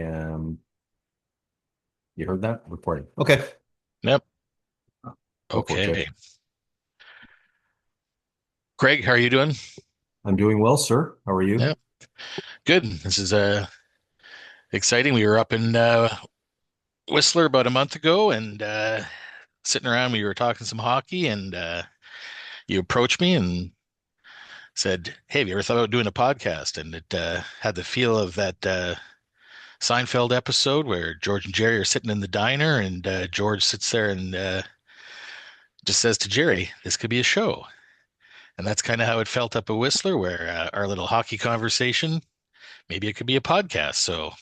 am. You heard that? Reporting. Okay. Yep. Go for it, Jake. Okay. Greg, how are you doing? I'm doing well, sir. How are you? Yep. Good. This is exciting. We were up in Whistler about a month ago and sitting around. We were talking some hockey, and you approached me and said, "Hey, have you ever thought about doing a podcast?" And it had the feel of that Seinfeld episode where George and Jerry are sitting in the diner, and George sits there and just says to Jerry, "This could be a show." And that's kind of how it felt up at Whistler, where our little hockey conversation, maybe it could be a podcast. So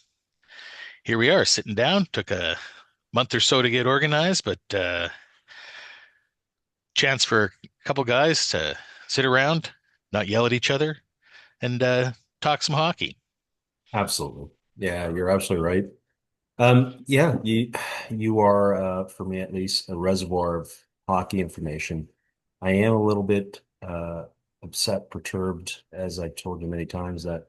here we are sitting down. Took a month or so to get organized, but chance for a couple guys to sit around, not yell at each other, and talk some hockey. Absolutely. Yeah, you're absolutely right. Yeah, you are for me at least a reservoir of hockey information. I am a little bit upset, perturbed, as I told you many times, that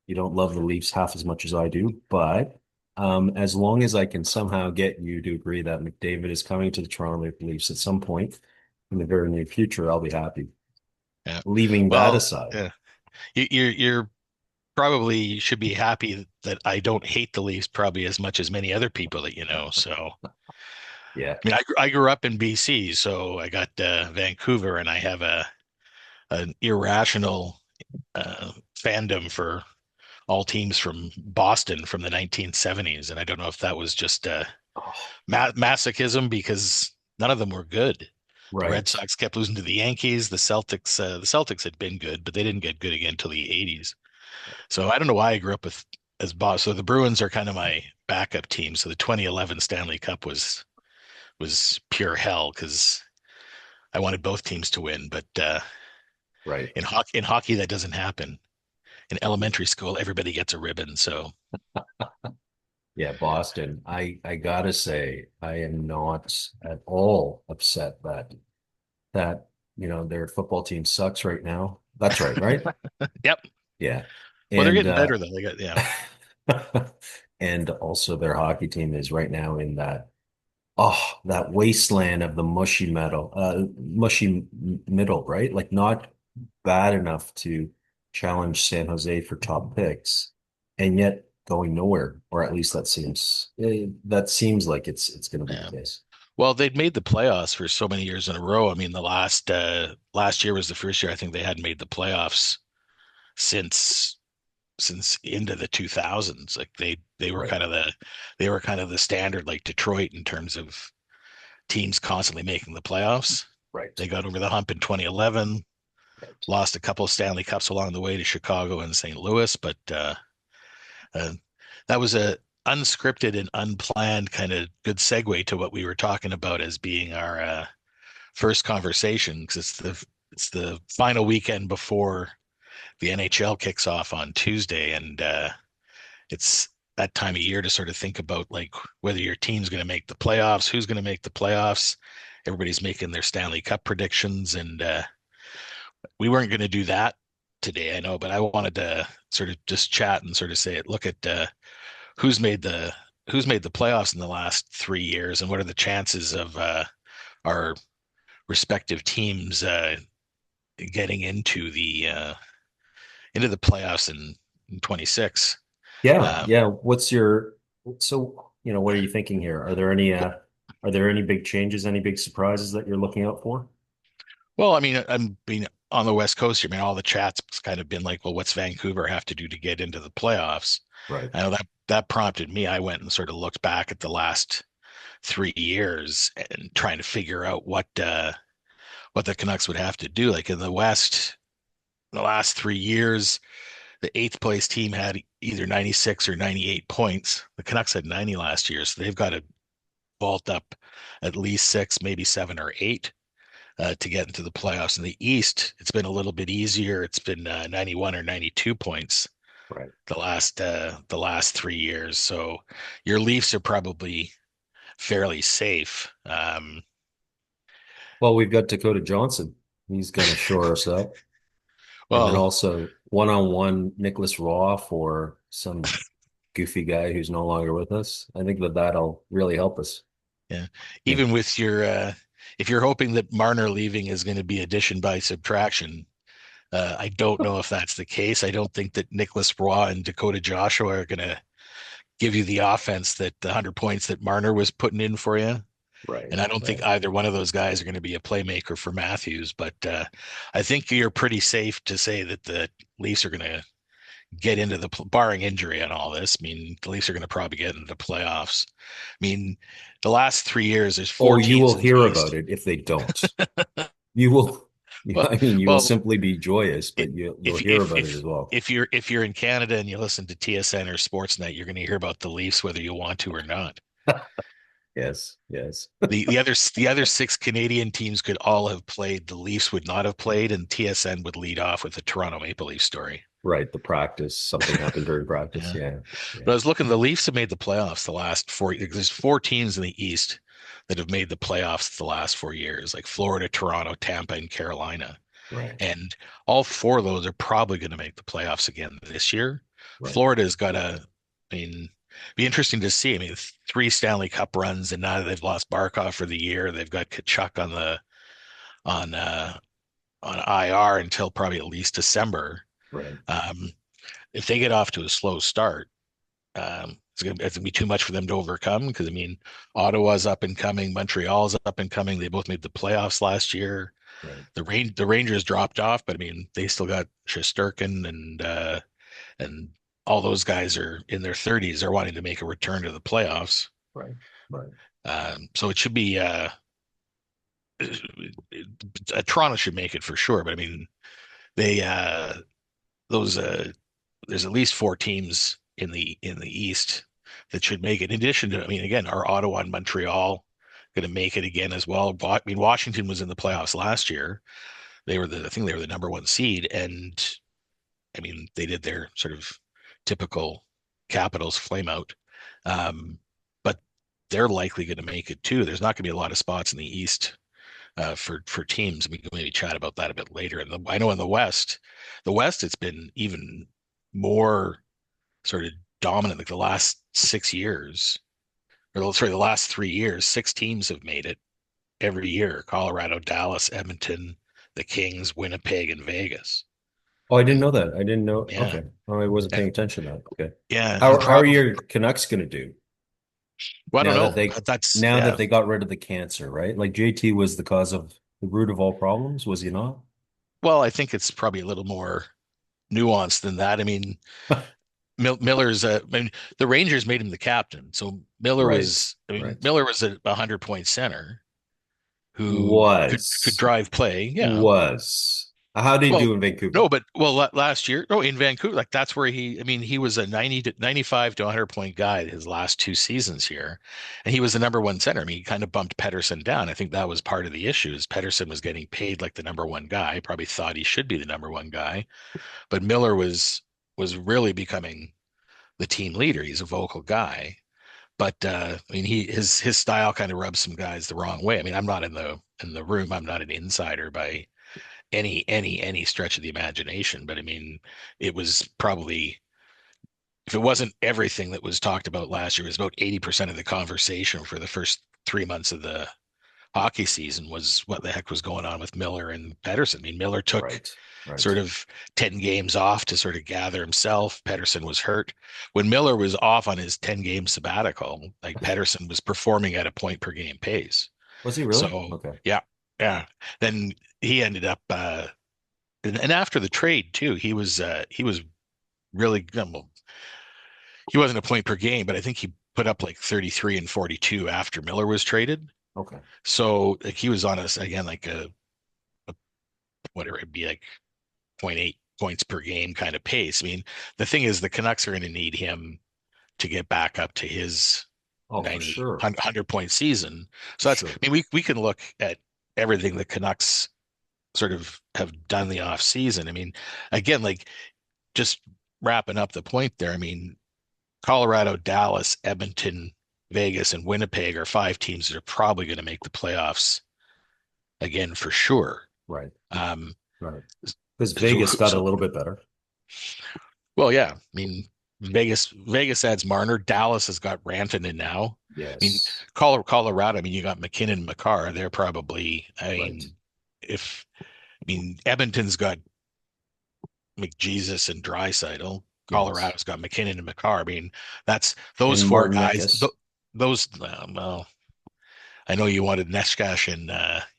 you don't love the Leafs half as much as I do. But as long as I can somehow get you to agree that McDavid is coming to the Toronto Maple Leafs at some point in the very near future, I'll be happy. Yeah. Leaving that Well, aside, you're probably should be happy that I don't hate the Leafs probably as much as many other people that you know. So, yeah, I mean, I grew up in BC, so I got Vancouver, and I have a an irrational fandom for all teams from Boston from the 1970s. And I don't know if that was just oh, masochism because none of them were good. The Red right. Sox kept losing to the Yankees. The Celtics had been good, but they didn't get good again until the 80s. So I don't know why I grew up with as Boss. So the Bruins are kind of my backup team. So the 2011 Stanley Cup was pure hell because I wanted both teams to win. But Right. in hockey that doesn't happen. In elementary school, everybody gets a ribbon. So Yeah, Boston. I gotta say, I am not at all upset that their football team sucks right now. That's right, right? yep. Yeah. Well, they're And getting better though. They got yeah. and also their hockey team is right now in that wasteland of the mushy middle, right? Like not bad enough to challenge San Jose for top picks, and yet going nowhere, or at least that seems like it's going to be Yeah. the case. Well, they'd made the playoffs for so many years in a row. I mean, the last year was the first year I think they hadn't made the playoffs since into the 2000s. Like they were Right, kind of the standard like Detroit in terms of teams constantly making the playoffs. right, They got over the hump in 2011, right. lost a couple of Stanley Cups along the way to Chicago and St. Louis, but uh, that was a unscripted and unplanned kind of good segue to what we were talking about as being our first conversation because it's the final weekend before the NHL kicks off on Tuesday, and it's that time of year to sort of think about like whether your team's going to make the playoffs, who's going to make the playoffs. Everybody's making their Stanley Cup predictions, and we weren't going to do that today, I know, but I wanted to sort of just chat and sort of say, look at who's made the who's made the playoffs in the last 3 years, and what are the chances of our respective teams getting into the playoffs in 26. Yeah, Um, yeah. What are you thinking here? Are there any big changes, any big surprises that you're looking out for? well, I mean, I'm being on the West Coast here. I mean, all the chats kind of been like, well, what's Vancouver have to do to get into the playoffs? Right. I know that prompted me. I went and sort of looked back at the last 3 years and trying to figure out what the Canucks would have to do. Like in the West, in the last 3 years, the eighth place team had either 96 or 98 points. The Canucks had 90 last year, so they've got to vault up at least six, maybe seven or eight to get into the playoffs. In the East, it's been a little bit easier. It's been 91 or 92 points Right. the last 3 years. So your Leafs are probably fairly safe. Well, we've got Dakota Johnson. He's going to shore us up. And then Well, also one-on-one Nicholas Raw for some. goofy guy who's no longer with us. I think that that'll really help us. Yeah. Yeah. Even with your if you're hoping that Marner leaving is going to be addition by subtraction, I don't know if that's the case. I don't think that Nicholas Roy and Dakota Joshua are going to give you the offense that the 100 points that Marner was putting in for you. Right. And I don't think Right. either one of those guys are going to be a playmaker for Matthews. But I think you're pretty safe to say that the Leafs are going to get into the barring injury and all this. I mean, the Leafs are going to probably get into the playoffs. I mean, the last 3 years, there's Oh, four you teams will in the hear about East. it if they don't. You will, Well, I mean, you will well, simply be joyous, it, but you'll if hear if about it as if well. if you're in Canada and you listen to TSN or Sportsnet, you're going to hear about the Leafs whether you want to or not. Yes, yes. The other six Canadian teams could all have played. The Leafs would not have played, and TSN would lead off with the Toronto Maple Leafs story. Right. The practice, something happened during practice. Yeah. Yeah. Yeah. But I was looking, the Leafs have made the playoffs the last four. There's four teams in the East that have made the playoffs the last 4 years, like Florida, Toronto, Tampa, and Carolina. Right. And all four of those are probably going to make the playoffs again this year. Right. Florida's got a, I mean, be interesting to see. I mean, three Stanley Cup runs, and now that they've lost Barkov for the year, they've got Kachuk on uh, on IR until probably at least December. Right. Um, if they get off to a slow start, it's gonna be too much for them to overcome because I mean, Ottawa's up and coming, Montreal's up and coming. They both made the playoffs last year. Right. The Rangers dropped off, but I mean, they still got Shesterkin and all those guys are in their 30s. They're wanting to make a return to the playoffs. Right. Right. So it should be Toronto should make it for sure. But I mean, they those there's at least four teams in the East that should make it. In addition to, I mean, again, are Ottawa and Montreal going to make it again as well? I mean, Washington was in the playoffs last year. I think they were the number one seed, and I mean, they did their sort of typical Capitals flame out. But they're likely going to make it too. There's not going to be a lot of spots in the East for teams. We can maybe chat about that a bit later. And I know in the West, it's been even more sort of dominant. Like the last 6 years, or sorry, the last 3 years, six teams have made it every year: Colorado, Dallas, Edmonton, the Kings, Winnipeg, and Vegas. Oh, I didn't And know that. I didn't know. yeah, Okay. Oh, I wasn't and paying attention to that. Okay. yeah, and How are probably your Canucks going to do well, I don't now that know. they That's now that yeah. they got rid of the cancer, right? Like JT was the cause of the root of all problems, was he not? Well, I think it's probably a little more nuanced than that. I mean, Miller's I mean, the Rangers made him the captain. So Right. I mean, Right. Miller was a 100-point center who could Was drive play. Yeah. was. How did he Well, do in no, Vancouver? but last year, no, in Vancouver, like that's where I mean, he was a 90 to 95 to 100-point guy his last two seasons here. And he was the number one center. I mean, he kind of bumped Pedersen down. I think that was part of the issue is Pedersen was getting paid like the number one guy, probably thought he should be the number one guy, but Miller was really becoming the team leader. He's a vocal guy. But I mean, his style kind of rubs some guys the wrong way. I mean, I'm not in the room. I'm not an insider by any stretch of the imagination. But I mean, it was probably if it wasn't everything that was talked about last year, it was about 80% of the conversation for the first 3 months of the hockey season was what the heck was going on with Miller and Pedersen. I mean, Miller took Right. Right. sort of 10 games off to sort of gather himself. Pedersen was hurt. When Miller was off on his 10-game sabbatical, like Pedersen was performing at a point per game pace. Was he really? So Okay. yeah, yeah. Then he ended up and after the trade too, he was really well, he wasn't a point per game, but I think he put up like 33 and 42 after Miller was traded. Okay. So like he was on us again like a whatever it'd be like point 0.8 points per game kind of pace. I mean, the thing is the Canucks are going to need him to get back up to his Oh, for 90 sure. 100-point season. For So sure. I mean we can look at everything the Canucks sort of have done the off season. I mean, again, like just wrapping up the point there. I mean, Colorado, Dallas, Edmonton, Vegas, and Winnipeg are five teams that are probably going to make the playoffs again for sure. Right. Um, Right. Because so, Vegas got a so little bit better. well, yeah. I mean, Vegas adds Marner. Dallas has got Rantanen now. I mean, Yes. Colorado. I mean, you got McKinnon, and Makar. They're probably. I Right. mean, if I mean Edmonton's got McJesus and Draisaitl. Yes. Colorado's got McKinnon and Makar. I mean, that's those And four Martin guys. Necas. Those. Well, I know you wanted Neshkash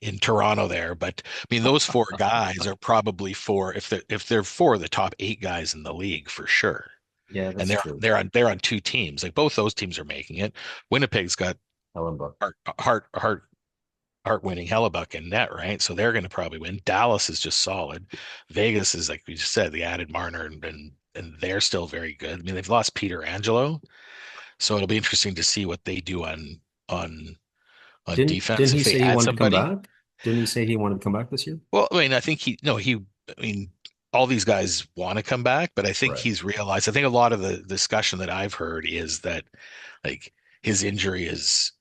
in Toronto there, but I mean those four guys are probably four if they're four of the top eight guys in the league for sure. Yeah, And that's they're true. they're on they're on two teams. Like both those teams are making it. Winnipeg's got Hellenbuck. heart winning Hellebuck in net, right? So they're going to probably win. Dallas is just solid. Vegas is like we just said, the added Marner and they're still very good. I mean, they've lost Peter Angelo, so it'll be interesting to see what they do on Didn't defense he if they say he add wanted to come somebody. back? Didn't he say he wanted to come back this year? Well, I mean, I think I mean, all these guys want to come back, but I think Right. he's realized, I think a lot of the discussion that I've heard is that like his injury is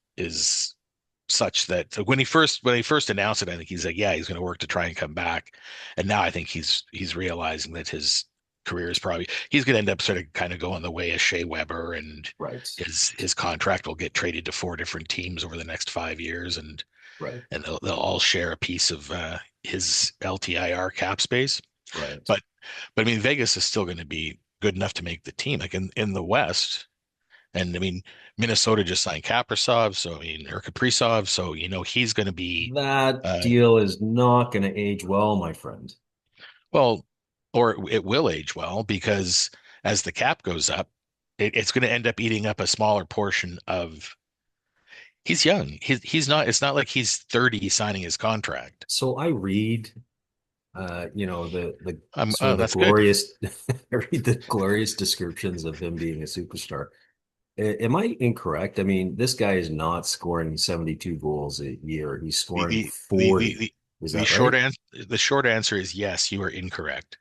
such that when he first announced it, I think he's like, yeah, he's going to work to try and come back. And now I think he's realizing that his career is probably he's going to end up sort of kind of going the way of Shea Weber, and Right. his contract will get traded to four different teams over the next 5 years, Right. and they'll all share a piece of his LTIR cap space. Right. But I mean, Vegas is still going to be good enough to make the team. Like in the West, and I mean, Minnesota just signed Kaprizov, so I mean, or Kaprizov, so he's going to be That uh, deal is not going to age well, my friend. well, or it will age well because as the cap goes up, it's going to end up eating up a smaller portion of. He's young. He's not. It's not like he's 30 signing his contract. So I read, the sort of the That's good. glorious, I read the glorious descriptions of him being a superstar. Am I incorrect? I mean, this guy is not scoring 72 goals a year. He's The scoring the the the 40. the, Is the that short right? answer the short answer is yes. You are incorrect.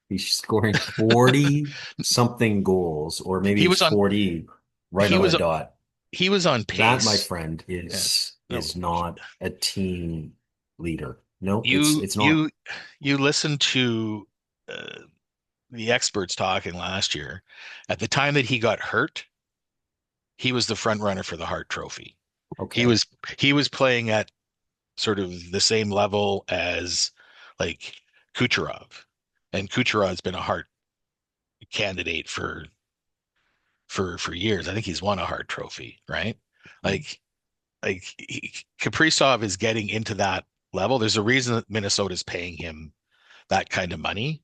He's scoring 40 something goals, or maybe He it's was on 40 right he on the was dot. he was on That, my pace. friend, Yeah. No, is not a team leader. No, you it's not. you you listen to uh, the experts talking last year. At the time that he got hurt, he was the front runner for the Hart Trophy. He Okay. was he was playing at sort of the same level as like Kucherov, and Kucherov's been a Hart candidate for years. I think he's won a Hart Trophy, right? Like Kaprizov is getting into that level. There's a reason that Minnesota's paying him that kind of money.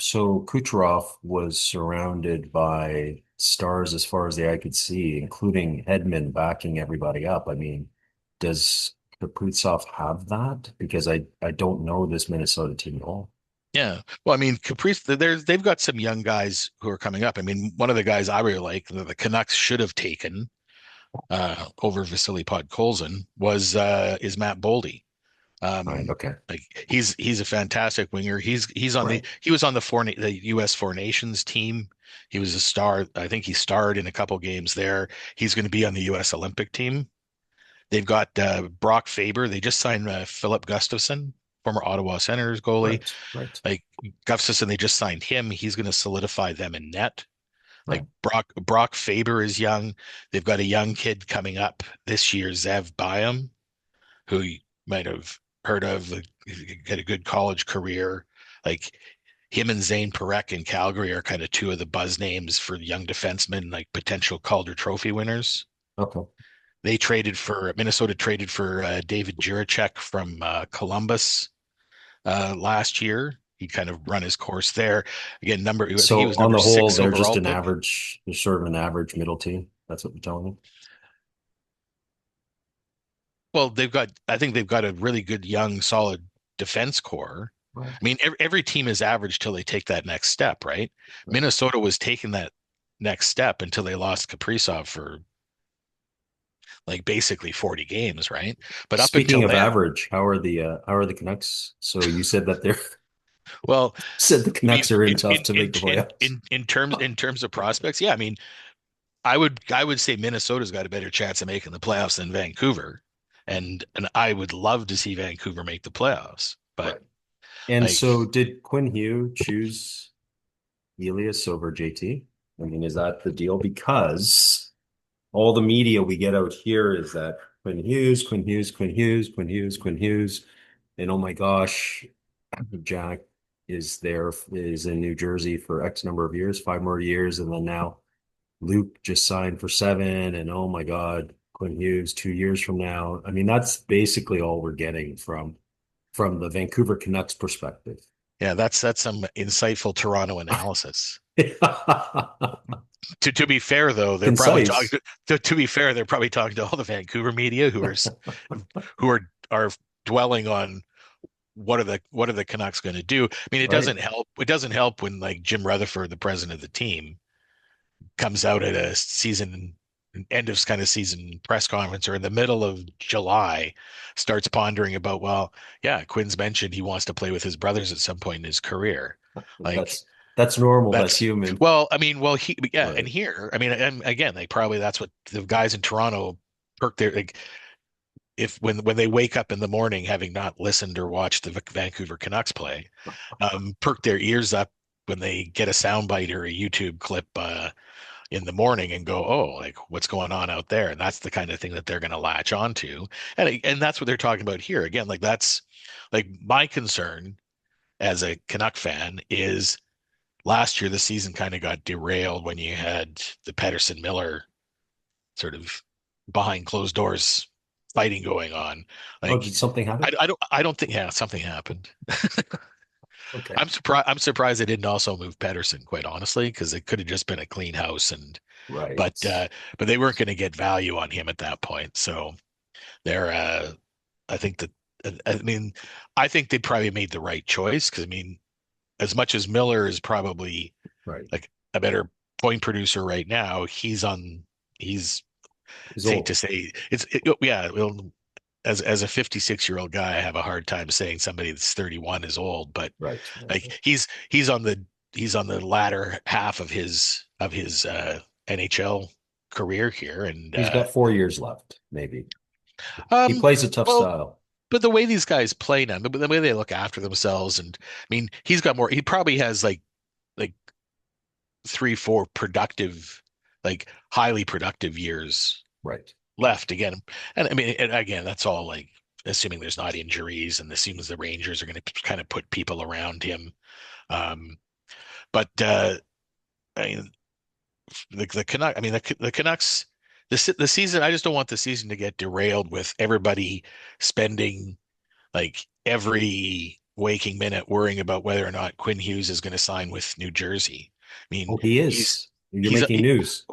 So Kucherov was surrounded by stars as far as the eye could see, including Hedman backing everybody up. I mean, does Kaprizov have that? Because I don't know this Minnesota team at all. Yeah. Well, I mean, Caprice, they've got some young guys who are coming up. I mean, one of the guys I really like, the Canucks should have taken over Vasily Podkolzin was is Matt Boldy. Right. Um, Okay. like he's a fantastic winger. Right. He was on the U.S. Four Nations team. He was a star. I think he starred in a couple games there. He's going to be on the U.S. Olympic team. They've got Brock Faber. They just signed Philip Gustafson, former Ottawa Senators goalie. Right. Right. Like Gustafson, they just signed him. He's going to solidify them in net. Like Right. Brock Faber is young. They've got a young kid coming up this year, Zev Byam, who you might have heard of. Had a good college career. Like him and Zane Parekh in Calgary are kind of two of the buzz names for young defensemen, like potential Calder Trophy winners. Okay. Minnesota traded for David Jiricek from Columbus last year. He kind of run his course there. Again, I think he So was on number the whole, six they're just overall an pick. average, they're sort of an average middle team. That's what you're telling me. Well, I think they've got a really good young, solid defense core. Right. I mean, every team is average till they take that next step, right? Right. Minnesota was taking that next step until they lost Kaprizov for like basically 40 games, right? But up Speaking until of then, average, how are the Canucks? So you said that they're well, said the I mean, Canucks are in tough to make the playoffs. in terms of prospects, yeah, I mean, I would say Minnesota's got a better chance of making the playoffs than Vancouver, and I would love to see Vancouver make the playoffs, but Right. And like, so did Quinn Hugh choose Elias over JT? I mean, is that the deal? Because all the media we get out here is that Quinn Hughes, Quinn Hughes, Quinn Hughes, Quinn Hughes, Quinn Hughes, and oh my gosh, Jack is in New Jersey for X number of years, 5 more years, and then now Luke just signed for 7, and oh my God, Quinn Hughes 2 years from now. I mean, that's basically all we're getting from the Vancouver Canucks perspective. Yeah, that's some insightful Toronto analysis. To be fair, though, they're probably talking. Concise, To be fair, they're probably talking to all the Vancouver media who are dwelling on what are the Canucks going to do. I mean, it right? doesn't help. It doesn't help when like Jim Rutherford, the president of the team, comes out at a season end of kind of season press conference or in the middle of July, starts pondering about, well, yeah, Quinn's mentioned he wants to play with his brothers at some point in his career. Like That's normal. That's that's human. well, I mean, well, yeah, and Right. here, I mean, and again, like probably that's what the guys in Toronto perk their like if when they wake up in the morning having not listened or watched the Vancouver Canucks play, perk their ears up when they get a soundbite or a YouTube clip in the morning and go, oh, like what's going on out there? And that's the kind of thing that they're going to latch onto. And that's what they're talking about here. Again, like that's like my concern as a Canuck fan is last year the season kind of got derailed when you had the Pedersen Miller sort of behind closed doors fighting going on. Oh, Like did something happen? I don't think yeah, something happened. Okay. I'm surprised they didn't also move Pedersen, quite honestly, because it could have just been a clean house and Right. but they weren't going to get value on him at that point. So they're I think that I mean I think they probably made the right choice because I mean as much as Miller is probably Right. like a better point producer right now, he's He's hate to old. say yeah, well, as a 56-year-old guy, I have a hard time saying somebody that's 31 is old, but Right. like he's on the latter half of his NHL career here, and He's got 4 years left, maybe. He um, plays a tough well, style. but the way these guys play now, the way they look after themselves, and I mean, he's got more. He probably has like 3, 4 productive, like highly productive years Right. left again. And I mean, and again, that's all like assuming there's not injuries and assuming the Rangers are going to kind of put people around him. Um, but I mean, the Canucks. I mean, the Canucks. The season. I just don't want the season to get derailed with everybody spending like every waking minute worrying about whether or not Quinn Hughes is going to sign with New Jersey. I mean, Oh, he he's is. You're he's making news.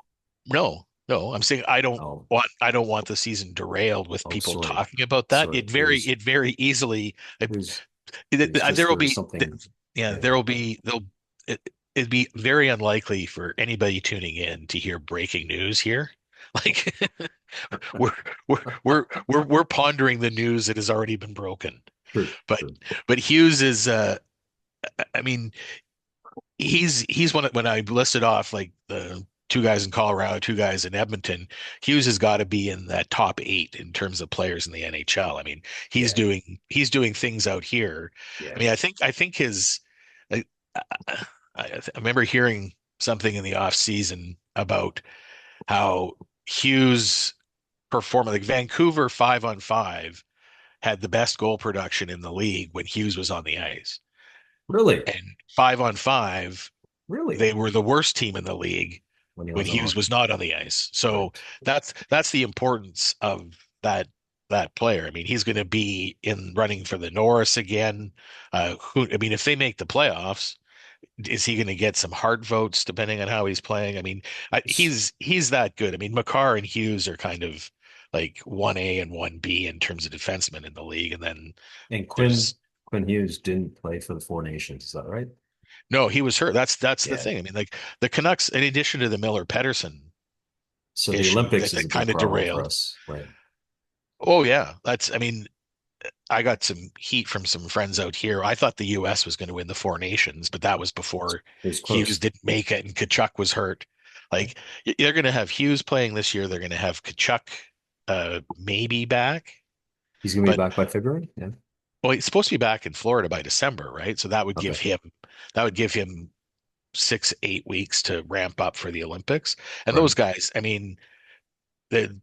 no, no. I'm saying Oh, I don't want the season derailed with oh, people sorry. talking about that. Sorry. It very easily It was there just will there was be something. yeah, Yeah. there will be there'll it, it'd be very unlikely for anybody tuning in to hear breaking news here. Like we're we're pondering the news that has already been broken. True. But True. but Hughes is I mean he's one of, when I listed off like the two guys in Colorado, two guys in Edmonton, Hughes has got to be in that top 8 in terms of players in the NHL. I mean, he's Yeah. doing things out here. I Yeah. mean, I think his I, I remember hearing something in the off season about how Hughes performance like Vancouver 5-on-5 had the best goal production in the league when Hughes was on the ice. Really? And 5-on-5 Really? they were the worst team in the league When he when wasn't Hughes on. was not on the ice. So Right. that's the importance of that player. I mean, he's going to be in running for the Norris again. I mean, if they make the playoffs, is he going to get some heart votes depending on how he's playing? I mean, he's that good. I mean, Makar and Hughes are kind of like 1A and 1B in terms of defensemen in the league, and then And there's Quinn Hughes didn't play for the Four Nations. Is that right? no, he was hurt. That's the Yeah. thing. I mean, like the Canucks, in addition to the Miller Pedersen So the issue Olympics is a that big kind of problem for derailed. us, right? Oh yeah, I mean, I got some heat from some friends out here. I thought the US was going to win the Four Nations, but that was before It was Hughes close. didn't make it and Kachuk was hurt. Okay. Like they're going to have Hughes playing this year. They're going to have Kachuk maybe back, He's going to be but back by February. Yeah. well, he's supposed to be back in Florida by December, right? So that would give Okay. him that would give him 6, 8 weeks to ramp up for the Olympics. And Right. those guys, I mean, the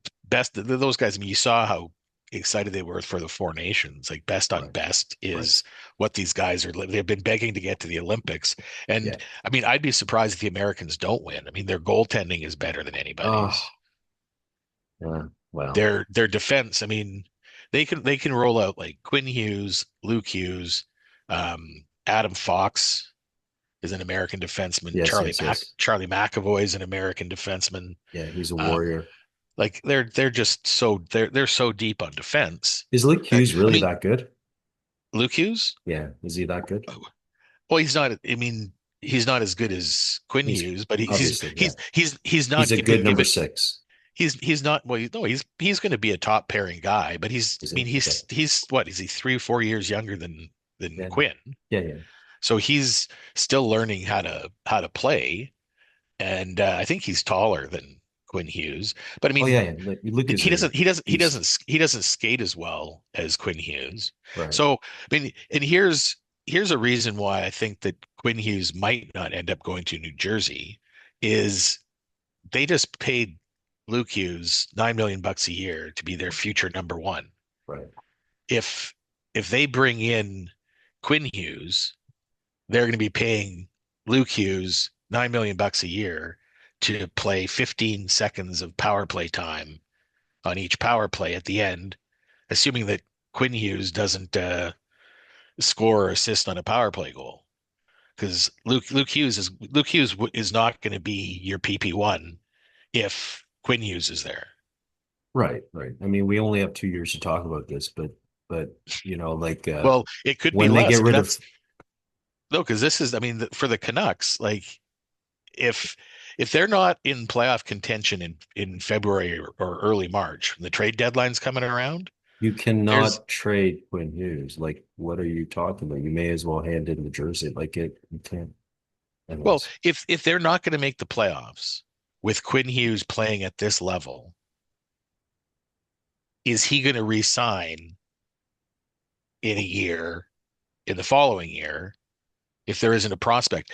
those guys, I mean, you saw how excited they were for the Four Nations. Like best on Right. best Right. is what these guys are. They've been begging to get to the Olympics. And Yeah. I mean, I'd be surprised if the Americans don't win. I mean, their goaltending is better than anybody's. Oh, yeah. Well, Their defense, I mean, they can roll out like Quinn Hughes, Luke Hughes, Adam Fox is an American defenseman. yes, yes, yes. Charlie McAvoy is an American defenseman. Yeah, he's a Uh, warrior. like they're just so they're so deep on defense Is Luke that Hughes I really mean that good? Luke Hughes. Yeah. Is he that good? Well, he's not. I mean, he's not as good as Quinn He's Hughes, but obviously, yeah. he's He's not. a good number six. He's not. Well, no, he's going to be a top pairing guy, but he's. Is I he? mean, Okay. he's what is he 3 or 4 years younger than Yeah. Quinn, Yeah. Yeah. so he's still learning how to play, and I think he's taller than Quinn Hughes, but I Oh, mean yeah. Yeah. Like, Luke is he a doesn't he doesn't he beast. doesn't he doesn't skate as well as Quinn Hughes. Right. So I mean, and here's a reason why I think that Quinn Hughes might not end up going to New Jersey is they just paid Luke Hughes $9 million a year to be their future number one. Right. If if they bring in Quinn Hughes, they're going to be paying Luke Hughes $9 million a year to play 15 seconds of power play time on each power play at the end, assuming that Quinn Hughes doesn't score or assist on a power play goal. Because Luke Hughes is not going to be your PP1 if Quinn Hughes is there. Right. Right. I mean, we only have 2 years to talk about this, but like Well, it could be when they less. get I mean, rid of that's no, because this is, I mean, for the Canucks, like if if they're not in playoff contention in February or early March, when the trade deadline's coming around, you there's cannot trade Quinn Hughes. Like, what are you talking about? You may as well hand in the jersey. Like it, you can't. well, Anyways, if they're not going to make the playoffs with Quinn Hughes playing at this level, is he going to re-sign in a year, in the following year, if there isn't a prospect?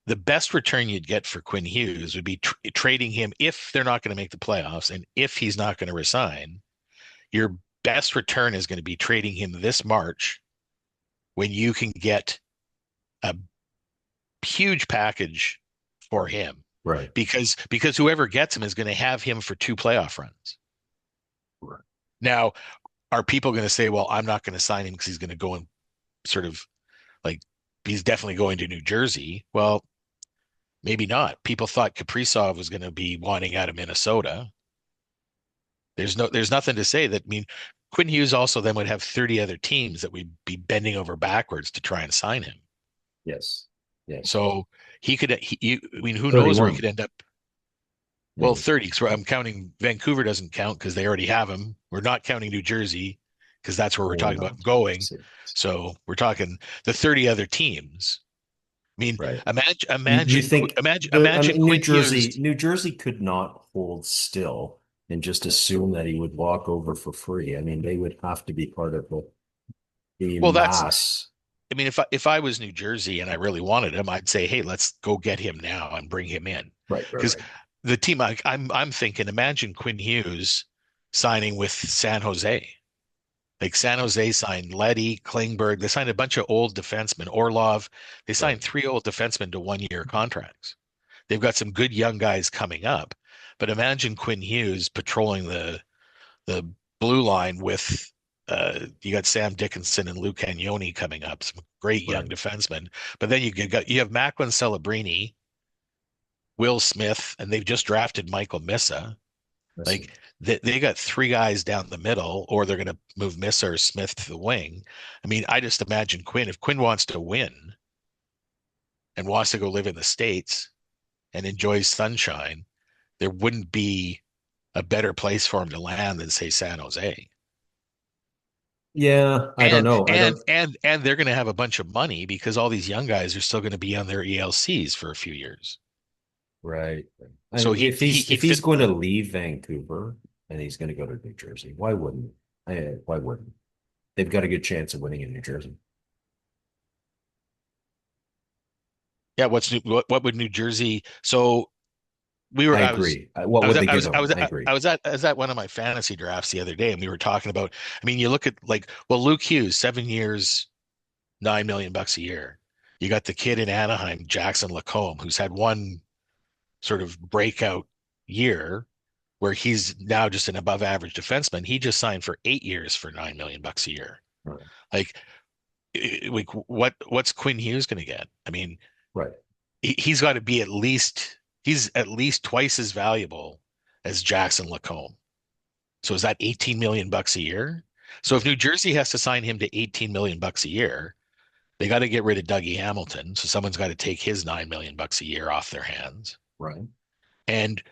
The best return you'd get for Quinn Hughes would be trading him if they're not going to make the playoffs and if he's not going to resign. Your best return is going to be trading him this March when you can get a huge package for him right. because whoever gets him is going to have him for two playoff runs. Right. Now, are people going to say, well, I'm not going to sign him because he's going to go and sort of like he's definitely going to New Jersey? Well, maybe not. People thought Kaprizov was going to be wanting out of Minnesota. There's nothing to say that. I mean, Quinn Hughes also then would have 30 other teams that would be bending over backwards to try and sign him. Yes. Yes. So I mean, who knows where he 31. could end up? Well, Maybe. 30. So I'm counting Vancouver doesn't count because they already have him. We're not counting New Jersey because that's where we're Oh talking about no. going. See. So we're talking the 30 other teams. I mean, Right. You imagine, think I imagine mean Quinn Hughes. New Jersey could not hold still and just assume that he would walk over for free. I mean, they would have to be part of the Well, that's, mass. I mean, if I was New Jersey and I really wanted him, I'd say, hey, let's go get him now and bring him in. Right, right, Because right. the team I'm thinking, imagine Quinn Hughes signing with San Jose. Like San Jose signed Leddy, Klingberg. They signed a bunch of old defensemen. Orlov. They Right. signed three old defensemen to 1 year contracts. They've got some good young guys coming up. But imagine Quinn Hughes patrolling the blue line with you got Sam Dickinson and Lou Cagnoni coming up, some great young Right. defensemen. But then you have Macklin Celebrini, Will Smith, and they've just drafted Michael Missa. Listen. Like they got three guys down the middle, or they're going to move Missa or Smith to the wing. I mean, I just imagine Quinn, if Quinn wants to win and wants to go live in the States and enjoys sunshine, there wouldn't be a better place for him to land than say San Jose. Yeah, I don't And know. I and don't. and and they're going to have a bunch of money because all these young guys are still going to be on their ELCs for a few years. Right. I So mean, he he if he'd he's fit going to the leave Vancouver and he's going to go to New Jersey, why wouldn't? Why wouldn't? They've got a good chance of winning in New Jersey. Yeah, what would New Jersey? So we were I I was agree. What I was would at, they I give was I him? was I agree. one of my fantasy drafts the other day, and we were talking about. I mean, you look at like well, Luke Hughes, 7 years, $9 million a year. You got the kid in Anaheim, Jackson Lacombe, who's had one sort of breakout year where he's now just an above average defenseman. He just signed for 8 years for $9 million a year. Right. Like, like what's Quinn Hughes going to get? I mean, Right. he's got to be he's at least twice as valuable as Jackson Lacombe. So is that 18 million bucks a year? So if Right. New Jersey has to sign him to 18 million bucks a year, they got to get rid of Dougie Hamilton. So someone's got to take his 9 million bucks a year off their hands. Right. And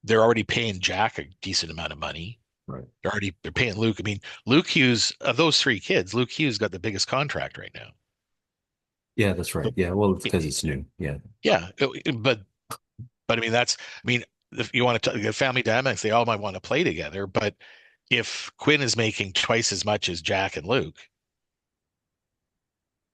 they're already paying Jack a decent amount of money. Right. They're paying Luke. I mean, Luke Hughes, of those three kids, Luke Hughes got the biggest contract right now. Yeah, that's right. So, Yeah. Well, it's because it's new. Yeah. yeah, but I mean I mean if you want to the family dynamics, they all might want to play together, but if Quinn is making twice as much as Jack and Luke,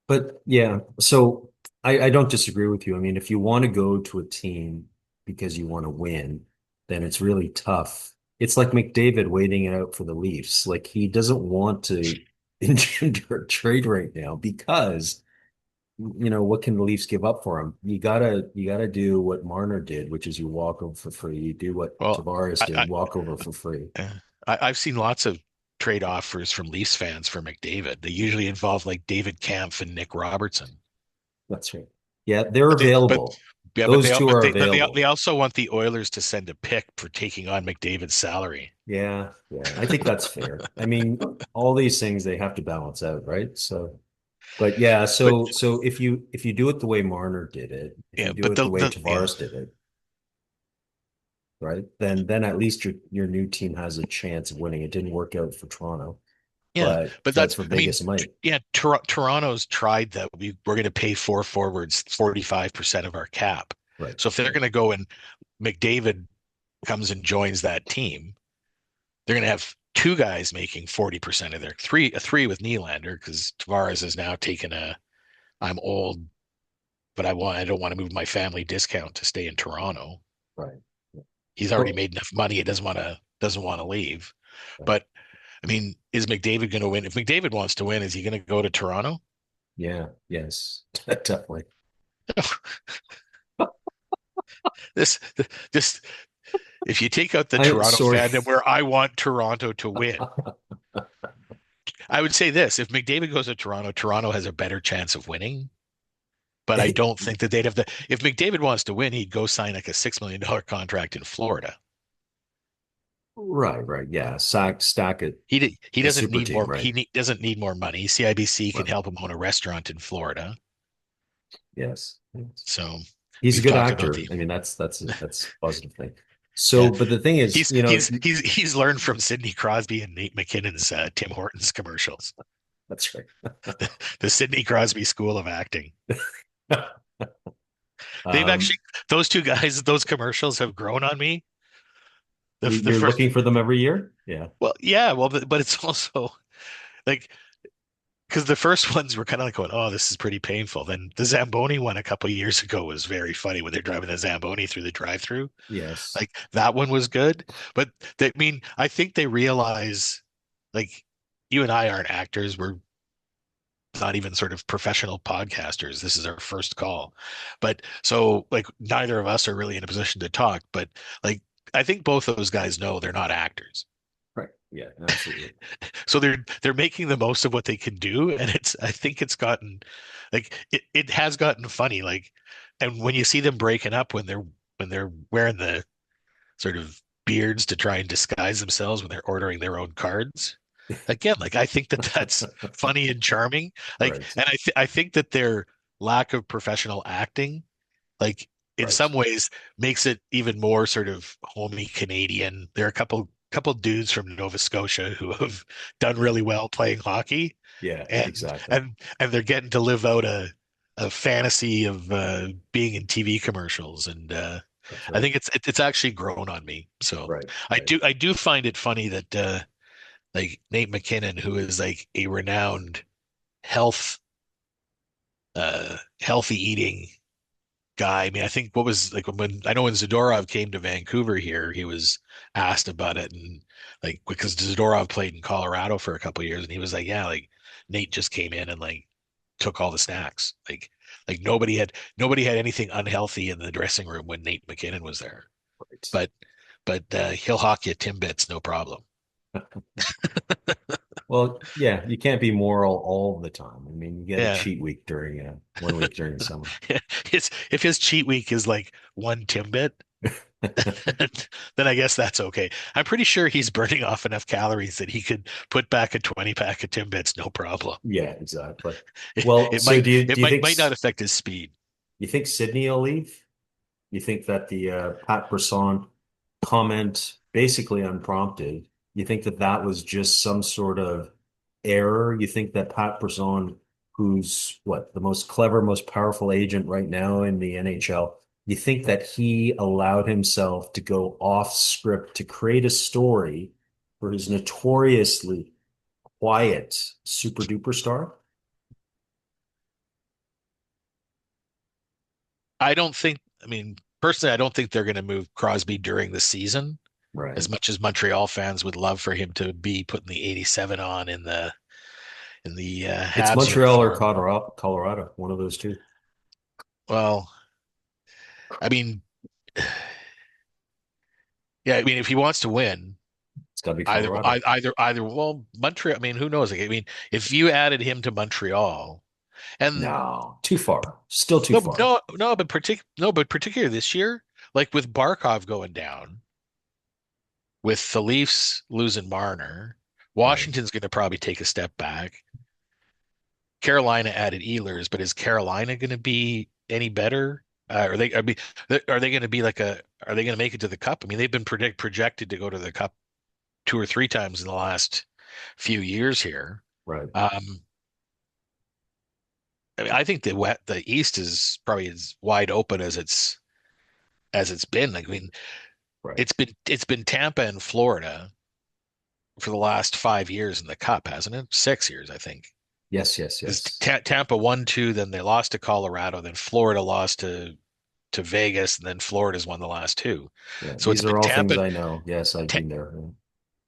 But yeah, so I don't disagree with you. I mean, if you want to go to a team because you want to win, then it's really tough. It's like McDavid waiting it out for the Leafs. Like he doesn't want to engender a trade right now because, what can the Leafs give up for him? You gotta do what Marner did, which is you walk over for free. You do what well, Tavares did, I, walk over for free. I, I've seen lots of trade offers from Leafs fans for McDavid. They usually involve like David Kampf and Nick Robertson. That's right. Yeah, they're But they, but available. yeah, Those two are they available. also want the Oilers to send a pick for taking on McDavid's salary. Yeah, yeah. I think that's fair. I mean, all these things they have to balance out, right? So, but yeah, But so if you do it the way Marner did it, if yeah, you do but it the way yeah. Tavares did it, right? Then at least your new team has a chance of winning. It didn't work out for Toronto, Yeah, but but but that's, for I mean, Vegas it might. yeah, Toronto's tried that. We're going to pay four forwards 45% of our cap. Right, So if they're right, going to go and McDavid comes and joins that team, they're going to have two guys making 40% of their a three with Nylander because Tavares has now taken I'm old, but I don't want to move my family discount to stay in Toronto. right. Yeah. He's already Well, made enough money. It doesn't want to leave. right. But I mean, is McDavid going to win? If McDavid wants to win, is he going to go to Toronto? Yeah, yes, definitely. This just if you take out the I Toronto sorry. fandom where I want Toronto to win, I would say this: if McDavid goes to Toronto, Toronto has a better chance of winning. But I don't think that they'd have the. If McDavid wants to win, he'd go sign like a $6 million contract in Florida. Right, right. Yeah, stack it He a doesn't super need team, more. right? Doesn't need more money. CIBC can Right. help him own a restaurant in Florida. Yes. Yes. So He's a we've good talked about actor. the I mean, that's a positive thing. yeah. So, but the thing is, He's learned from Sidney Crosby and Nate McKinnon's Tim Hortons commercials. that's right. The Sidney Crosby School of Acting. They've Um, actually those two guys, those commercials have grown on me. The you're first looking for them every year? Yeah. well, yeah, well, but it's also like because the first ones were kind of like going, oh, this is pretty painful. Then the Zamboni one a couple of years ago was very funny when they're driving the Zamboni through the drive-through. Yes. Like that one was good. But I mean, I think they realize like you and I aren't actors. We're not even sort of professional podcasters. This is our first call. But so like neither of us are really in a position to talk, but like I think both those guys know they're not actors. Right. Yeah, absolutely. So they're making the most of what they can do. And I think it's gotten like it has gotten funny. Like and when you see them breaking up when they're wearing the sort of beards to try and disguise themselves when they're ordering their own cards. Again, like I think that that's funny and charming. Like, Right. and I think that their lack of professional acting, like in Right. some ways, makes it even more sort of homey Canadian. There are a couple dudes from Nova Scotia who have done really well playing hockey, Yeah, and exactly. and they're getting to live out a fantasy of being in TV commercials, and That's I right. think it's actually grown on me. So Right. I Right. do find it funny that like Nate McKinnon, who is like a renowned health healthy eating guy. I mean, I think what was like when I know when Zadorov came to Vancouver here, he was asked about it, and like because Zadorov played in Colorado for a couple of years, and he was like, yeah, like Nate just came in and like took all the snacks. Like nobody had anything unhealthy in the dressing room when Nate McKinnon was there. Right. But he'll hawk you Timbits, no problem. Well, yeah, you can't be moral all the time. I mean, you get a Yeah. cheat week during 1 week during the summer. If his cheat week is like one Timbit, then I guess that's okay. I'm pretty sure he's burning off enough calories that he could put back a 20 pack of Timbits, no problem. Yeah, exactly. It, Well, it so might do you it do you might think might not affect his speed. you think Sydney will leave? You think that the Pat Brisson comment, basically unprompted, you think that that was just some sort of error? You think that Pat Brisson, who's what, the most clever, most powerful agent right now in the NHL, you think that he allowed himself to go off script to create a story for his notoriously quiet super duper star? I mean, personally, I don't think they're going to move Crosby during the season Right. as much as Montreal fans would love for him to be putting the 87 on in the It's Habs Montreal or uniform. Colorado, one of those two. Well, I mean, yeah, I mean, if he wants to win, It's got to be Colorado. well, Montreal. I mean, who knows? Like, I mean, if you added him to Montreal, and No, too far. Still too no, far. no, no, but particularly this year, like with Barkov going down, with the Leafs losing Marner, Right, Washington's going to probably take a step back. Carolina added Ehlers, but is Carolina going to be any better? Are they going to be like a? Are they going to make it to the Cup? I mean, they've been projected to go to the Cup two or three times in the last few years here. right, Um, I mean, I think the East is probably as wide open as it's been. Like, I mean, right. it's been Tampa and Florida for the last 5 years in the Cup, hasn't it? 6 years, I think. Yes, yes, Because yes. Tampa won two, then they lost to Colorado, then Florida lost to Vegas, and then Florida's won the last two. Yeah, So it's these are been all things I know. Yes, I've Ta- been there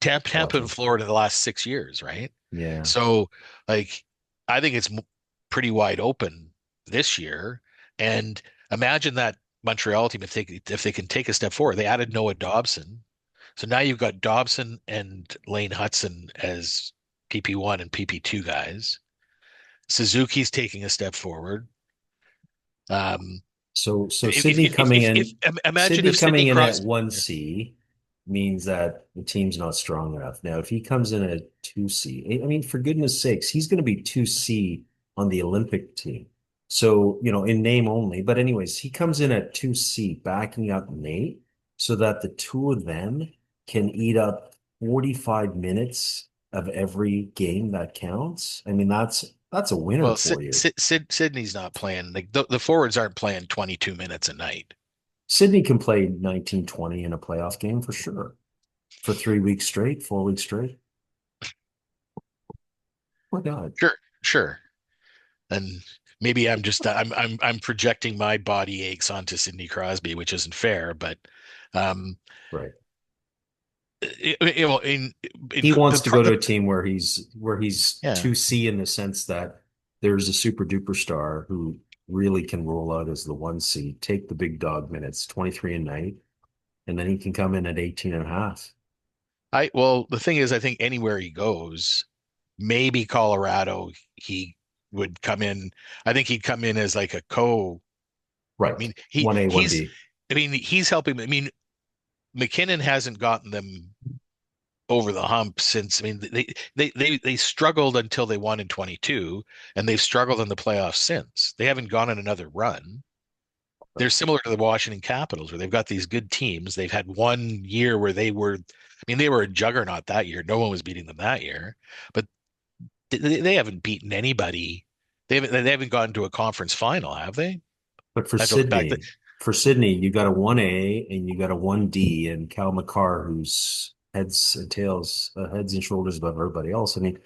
Tampa and watching. Florida the last 6 years, right? Yeah. So like I think it's pretty wide open this year. And imagine that Montreal team if they can take a step forward. They added Noah Dobson. So now you've got Dobson and Lane Hudson as PP1 and PP2 guys. Suzuki's taking a step forward. Um, So Sydney coming if in, imagine Sydney if Sidney coming in at Crosby, 1C means that the team's not strong enough. Now, if he comes in at 2C, I mean, for goodness sakes, he's going to be 2C on the Olympic team. So, in name only. But anyways, he comes in at 2C, backing up Nate so that the two of them can eat up 45 minutes of every game that counts. I mean, that's a winner well, for you. Sidney's not playing. Like the forwards aren't playing 22 minutes a night. Sydney can play 19-20 in a playoff game for sure. For 3 weeks straight, 4 weeks straight. Why not? Sure, sure. And maybe I'm projecting my body aches onto Sidney Crosby, which isn't fair. But um, Right. in He wants the to go to a team where he's yeah. 2C in the sense that there's a super duper star who really can roll out as the 1C, take the big dog minutes, 23 a night, and then he can come in at 18 and a half. Well, the thing is, I think anywhere he goes, maybe Colorado, he would come in. I think he'd come in as like a co. I Right. mean, 1A, 1B. he's helping. I mean, McKinnon hasn't gotten them over the hump since. I mean, they struggled until they won in 22, and they've struggled in the playoffs since. They haven't gone on another run. They're similar to the Washington Capitals, where they've got these good teams. They've had one year where I mean, they were a juggernaut that year. No one was beating them that year, but they haven't beaten anybody. They haven't gotten to a conference final, have they? But for I have to look back. Sydney, you got a 1A and you got a 1D and Cal McCarr, who's heads and shoulders above everybody else. I mean,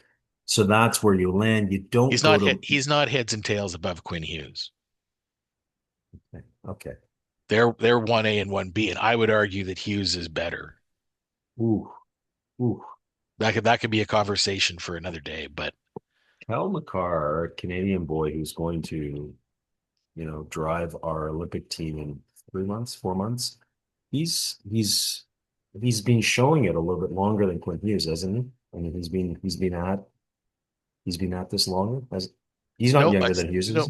so that's where you land. You don't go to, He's not heads and tails above Quinn Hughes. Okay. They're 1A and 1B, and I would argue that Hughes is better. Ooh, ooh. That could be a conversation for another day, but Cal McCarr, a Canadian boy who's going to, drive our Olympic team in 3 months, 4 months. He's he's been showing it a little bit longer than Quinn Hughes, hasn't he? I mean, he's been at this longer. As he's not no, younger than Hughes, no,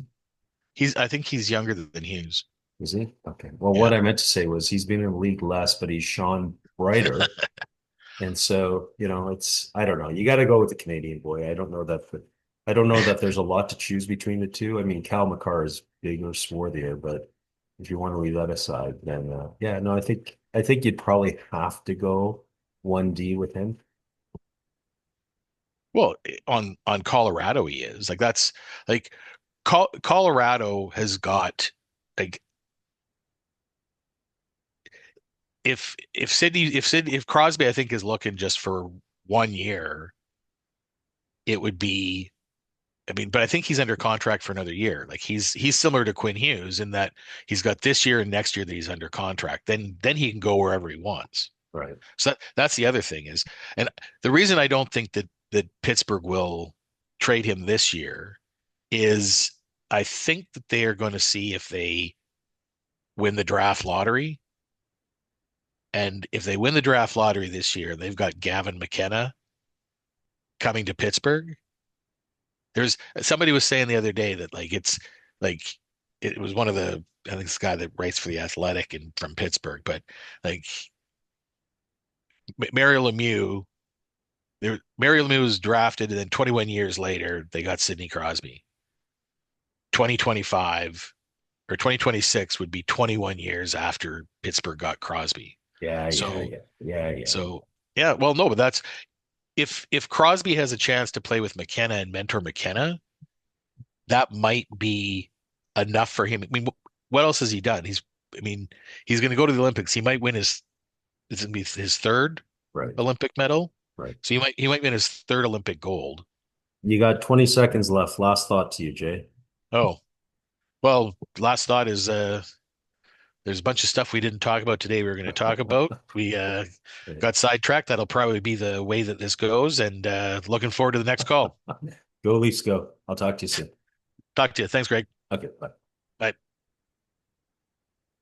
I think he's younger than Hughes. is he? Okay. Well, what Yeah. I meant to say was he's been in the league less, but he's shone brighter. And so, I don't know. You got to go with the Canadian boy. I don't know that there's a lot to choose between the two. I mean, Cal McCarr is bigger, swarthier, but if you want to leave that aside, then yeah, no, I think you'd probably have to go 1D with him. Well, on Colorado he is. Like that's like Colorado has got like if Crosby I think is looking just for 1 year, it would be I mean, but I think he's under contract for another year. Like he's similar to Quinn Hughes in that he's got this year and next year that he's under contract. Then he can go wherever he wants. Right. So that's the other thing is, and the reason I don't think that Pittsburgh will trade him this year is I think that they are going to see if they win the draft lottery. And if they win the draft lottery this year, they've got Gavin McKenna coming to Pittsburgh. There's somebody was saying the other day that like it was one of the I think this guy that writes for the Athletic and from Pittsburgh, but like Mario Lemieux, Mario Lemieux was drafted, and then 21 years later they got Sidney Crosby. 2025 or 2026 would be 21 years after Pittsburgh got Crosby. Yeah, yeah, So yeah, yeah, yeah, so yeah, well no, but that's if Crosby has a chance to play with McKenna and mentor McKenna, that might be enough for him. I mean, what else has he done? I mean, he's going to go to the Olympics. He might win it's going to be his third right, Olympic medal. right. So he might win his third Olympic gold. You got 20 seconds left. Last thought to you, Jay. Oh, well, last thought is there's a bunch of stuff we didn't talk about today we were going to talk about. We got sidetracked. That'll probably be the way that this goes, and looking forward to the next call. Go Leafs, go. I'll talk to you soon. Talk to you. Thanks, Greg. Okay, bye. Bye.